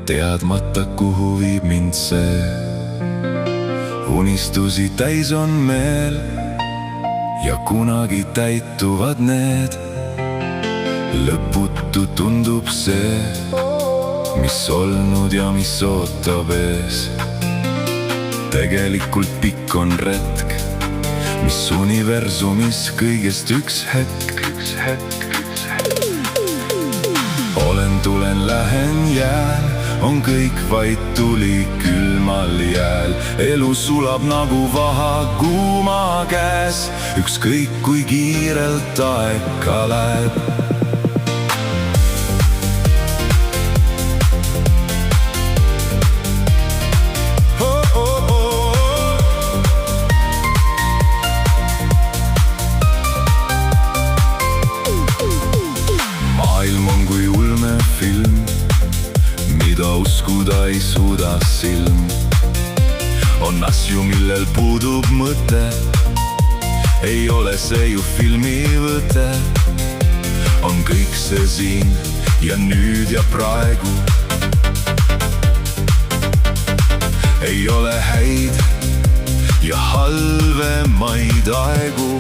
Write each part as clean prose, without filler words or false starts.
teadmata, kuhu viib mind see. Unistusi täis on meel ja kunagi täituvad need. Lõputu tundub see, mis olnud ja mis ootab ees. Tegelikult pikk on retk, mis universumis kõigest üks hetk. Olen, tulen, lähen, jään, on kõik vaid tuli külmal jääl. Elu sulab nagu vaha kuuma käes, ükskõik kui kiirelt aeg ka läheb. Maailm on kui ulmefilm, mida uskuda ei suuda silm. On asju, millel puudub mõte, ei ole see ju filmivõte. On kõik see siin ja nüüd ja praegu. Ei ole häid ja halvemaid aegu.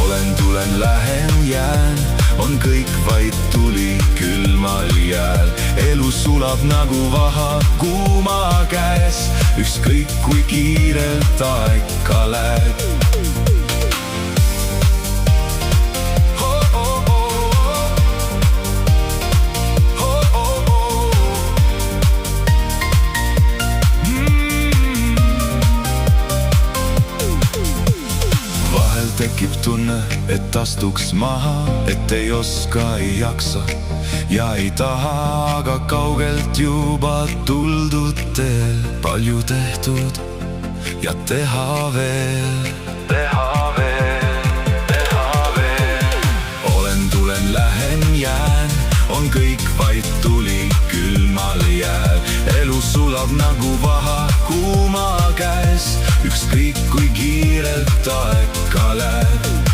Olen, tulen, lähen, jään, on kõik vaid tuli külmal jääl. Elu sulab nagu vaha kuuma käes, ükskõik kui kiirelt aeg ka läheb. Tekib tunne, et astuks maha, et ei oska, ei jaksa ja ei taha, aga kaugelt juba tuldud teel. Palju tehtud ja teha veel. Olen, tulen, lähen, jään, on kõik vaid tuli külmal jääl. Elu sulab nagu vaha kuuma käes, ükskõik kui kiirelt aeg ka läheb.